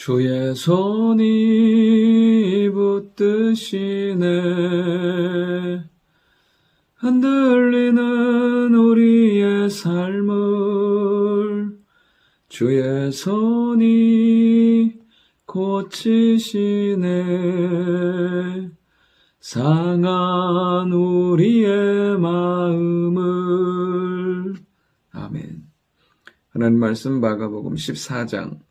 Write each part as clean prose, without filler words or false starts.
주의 손이 붙드시네. 흔들리는 우리의 삶을 주의 손이 고치시네. 상한 우리의 마음을. 아멘. 하나님 말씀 마가복음 14장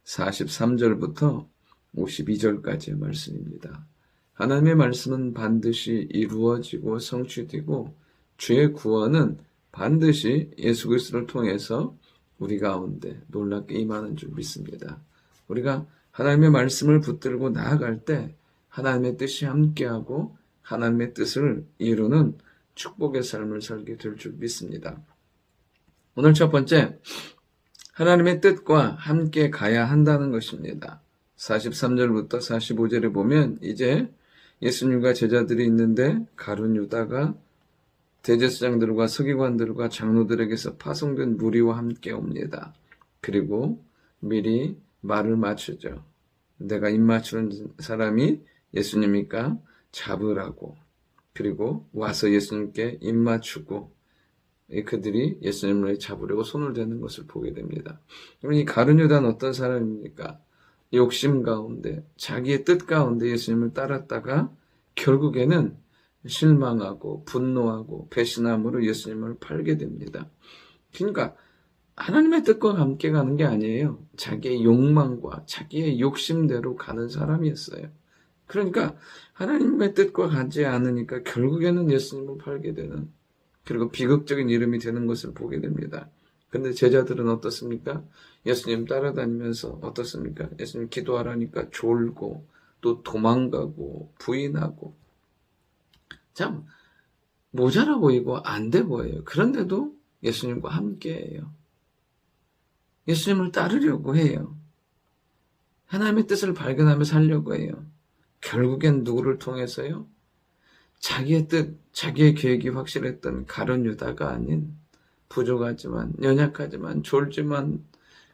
43절부터 52절까지의 말씀입니다. 하나님의 말씀은 반드시 이루어지고 성취되고 주의 구원은 반드시 예수 그리스도를 통해서 우리 가운데 놀랍게 임하는 줄 믿습니다. 우리가 하나님의 말씀을 붙들고 나아갈 때 하나님의 뜻이 함께하고 하나님의 뜻을 이루는 축복의 삶을 살게 될 줄 믿습니다. 오늘 첫 번째, 하나님의 뜻과 함께 가야 한다는 것입니다. 43절부터 45절에 보면 이제 예수님과 제자들이 있는데 가룟 유다가 대제사장들과 서기관들과 장로들에게서 파송된 무리와 함께 옵니다. 그리고 미리 말을 맞추죠. 내가 입 맞추는 사람이 예수님이니까 잡으라고. 그리고 와서 예수님께 입 맞추고 그들이 예수님을 잡으려고 손을 대는 것을 보게 됩니다. 이 가룟 유다는 어떤 사람입니까? 욕심 가운데 자기의 뜻 가운데 예수님을 따랐다가 결국에는 실망하고 분노하고 배신함으로 예수님을 팔게 됩니다. 그러니까 하나님의 뜻과 함께 가는 게 아니에요. 자기의 욕망과 자기의 욕심대로 가는 사람이었어요. 그러니까 하나님의 뜻과 가지 않으니까 결국에는 예수님을 팔게 되는, 그리고 비극적인 이름이 되는 것을 보게 됩니다. 근데 제자들은 어떻습니까? 예수님 따라다니면서 어떻습니까? 예수님 기도하라니까 졸고 또 도망가고 부인하고 참 모자라 보이고 안 돼 보여요. 그런데도 예수님과 함께해요. 예수님을 따르려고 해요. 하나님의 뜻을 발견하며 살려고 해요. 결국엔 누구를 통해서요? 자기의 뜻, 자기의 계획이 확실했던 가룟 유다가 아닌 부족하지만, 연약하지만, 졸지만,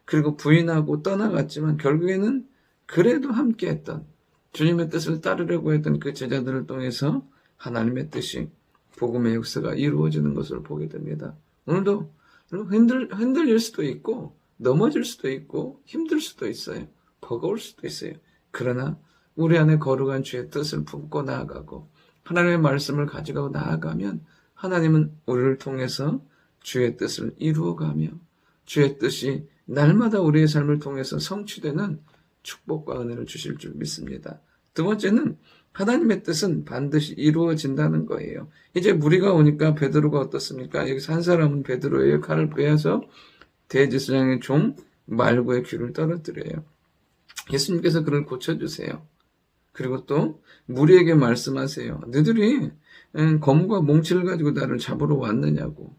그리고 부인하고 떠나갔지만 결국에는 그래도 함께했던 주님의 뜻을 따르려고 했던 그 제자들을 통해서 하나님의 뜻이, 복음의 역사가 이루어지는 것을 보게 됩니다. 오늘도 흔들릴 수도 있고 넘어질 수도 있고 힘들 수도 있어요. 버거울 수도 있어요. 그러나 우리 안에 거룩한 주의 뜻을 품고 나아가고 하나님의 말씀을 가져가고 나아가면 하나님은 우리를 통해서 주의 뜻을 이루어가며 주의 뜻이 날마다 우리의 삶을 통해서 성취되는 축복과 은혜를 주실 줄 믿습니다. 두 번째는 하나님의 뜻은 반드시 이루어진다는 거예요. 이제 무리가 오니까 베드로가 어떻습니까? 여기서 한 사람은 베드로예요. 칼을 빼앗아 대제사장의 종 말고의 귀를 떨어뜨려요. 예수님께서 그를 고쳐주세요. 그리고 또 무리에게 말씀하세요. 너희들이 검과 몽치를 가지고 나를 잡으러 왔느냐고.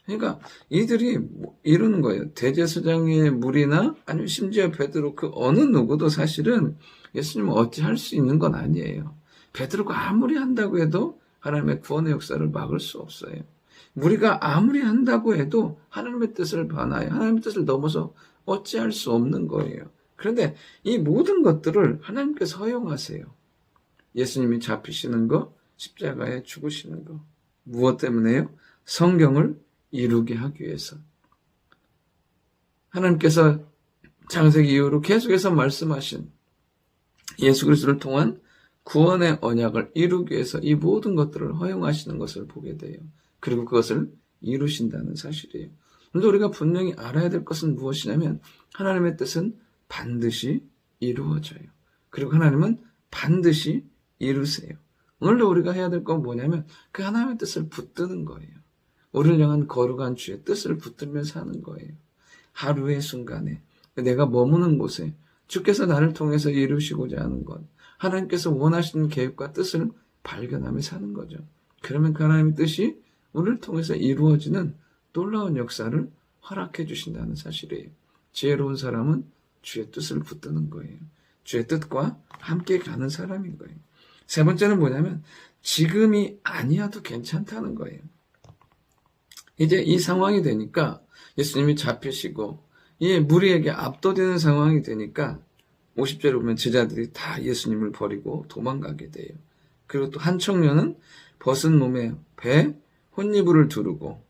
그러니까 이들이 이러는 거예요. 대제사장의 무리나 아니면 심지어 베드로 그 어느 누구도 사실은 예수님을 어찌할 수 있는 건 아니에요. 베드로가 아무리 한다고 해도 하나님의 구원의 역사를 막을 수 없어요. 무리가 아무리 한다고 해도 하나님의 뜻을 반하여 하나님의 뜻을 넘어서 어찌할 수 없는 거예요. 그런데 이 모든 것들을 하나님께서 허용하세요. 예수님이 잡히시는 거, 십자가에 죽으시는 거. 무엇 때문에요? 성경을 이루게 하기 위해서. 하나님께서 창세기 이후로 계속해서 말씀하신 예수 그리스도를 통한 구원의 언약을 이루기 위해서 이 모든 것들을 허용하시는 것을 보게 돼요. 그리고 그것을 이루신다는 사실이에요. 그런데 우리가 분명히 알아야 될 것은 무엇이냐면 하나님의 뜻은 반드시 이루어져요. 그리고 하나님은 반드시 이루세요. 오늘도 우리가 해야 될 건 뭐냐면 그 하나님의 뜻을 붙드는 거예요. 우리를 향한 거룩한 주의 뜻을 붙들며 사는 거예요. 하루의 순간에 내가 머무는 곳에 주께서 나를 통해서 이루시고자 하는 것, 하나님께서 원하시는 계획과 뜻을 발견하며 사는 거죠. 그러면 그 하나님의 뜻이 우리를 통해서 이루어지는 놀라운 역사를 허락해 주신다는 사실이에요. 지혜로운 사람은 주의 뜻을 붙드는 거예요. 주의 뜻과 함께 가는 사람인 거예요. 세 번째는 뭐냐면 지금이 아니어도 괜찮다는 거예요. 이제 이 상황이 되니까 예수님이 잡히시고 이 무리에게 압도되는 상황이 되니까 50절에 보면 제자들이 다 예수님을 버리고 도망가게 돼요. 그리고 또 한 청년은 벗은 몸에 배 혼이불을 두르고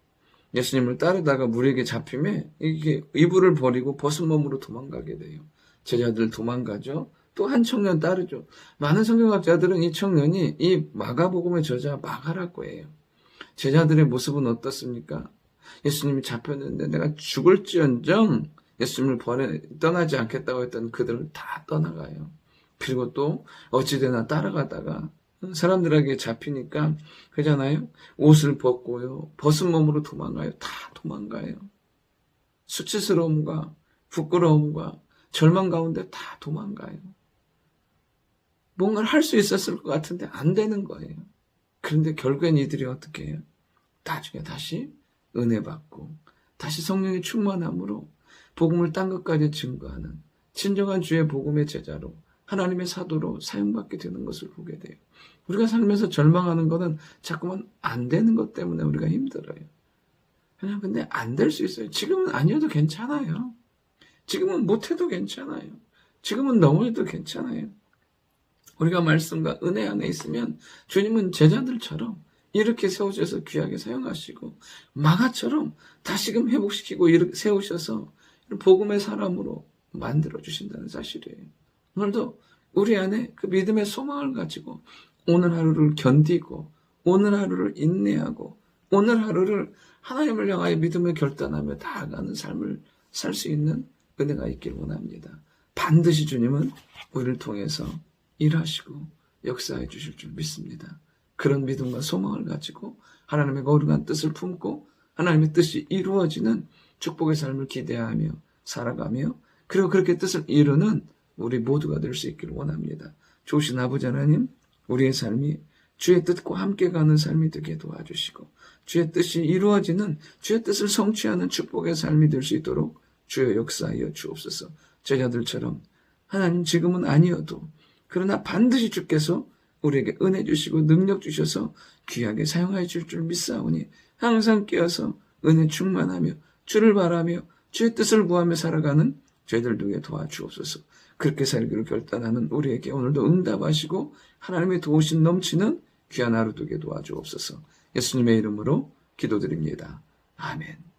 예수님을 따르다가 무리에게 잡힘에 이게 이불을 버리고 벗은 몸으로 도망가게 돼요. 제자들 도망가죠. 또 한 청년 따르죠. 많은 성경학자들은 이 청년이 이 마가복음의 저자 마가라고 해요. 제자들의 모습은 어떻습니까? 예수님이 잡혔는데 내가 죽을지언정 예수님을 떠나지 않겠다고 했던 그들을 다 떠나가요. 그리고 또 어찌되나 따라가다가 사람들에게 잡히니까 그러잖아요. 옷을 벗고요. 벗은 몸으로 도망가요. 다 도망가요. 수치스러움과 부끄러움과 절망 가운데 다 도망가요. 뭔가를 할 수 있었을 것 같은데 안 되는 거예요. 그런데 결국엔 이들이 어떻게 해요? 나중에 다시 은혜 받고 다시 성령의 충만함으로 복음을 딴 것까지 증거하는 진정한 주의 복음의 제자로 하나님의 사도로 사용받게 되는 것을 보게 돼요. 우리가 살면서 절망하는 것은 자꾸만 안 되는 것 때문에 우리가 힘들어요. 그냥 근데 안 될 수 있어요. 지금은 아니어도 괜찮아요. 지금은 못해도 괜찮아요. 지금은 넘어져도 괜찮아요. 우리가 말씀과 은혜 안에 있으면 주님은 제자들처럼 이렇게 세우셔서 귀하게 사용하시고 마가처럼 다시금 회복시키고 세우셔서 복음의 사람으로 만들어주신다는 사실이에요. 오늘도 우리 안에 그 믿음의 소망을 가지고 오늘 하루를 견디고 오늘 하루를 인내하고 오늘 하루를 하나님을 향하여 믿음을 결단하며 나아가는 삶을 살 수 있는 은혜가 있길 원합니다. 반드시 주님은 우리를 통해서 일하시고 역사해 주실 줄 믿습니다. 그런 믿음과 소망을 가지고 하나님의 거룩한 뜻을 품고 하나님의 뜻이 이루어지는 축복의 삶을 기대하며 살아가며 그리고 그렇게 뜻을 이루는 우리 모두가 될 수 있기를 원합니다. 좋으신 아버지 하나님, 우리의 삶이 주의 뜻과 함께 가는 삶이 되게 도와주시고 주의 뜻이 이루어지는 주의 뜻을 성취하는 축복의 삶이 될 수 있도록 주여 역사하여 주옵소서. 제자들처럼 하나님 지금은 아니어도 그러나 반드시 주께서 우리에게 은혜 주시고 능력 주셔서 귀하게 사용하여 줄 줄 믿사오니 항상 깨어서 은혜 충만하며 주를 바라며 주의 뜻을 구하며 살아가는 저희들 누구에 도와주옵소서. 그렇게 살기로 결단하는 우리에게 오늘도 응답하시고 하나님의 도우심 넘치는 귀한 하루 되게 도와주옵소서. 예수님의 이름으로 기도드립니다. 아멘.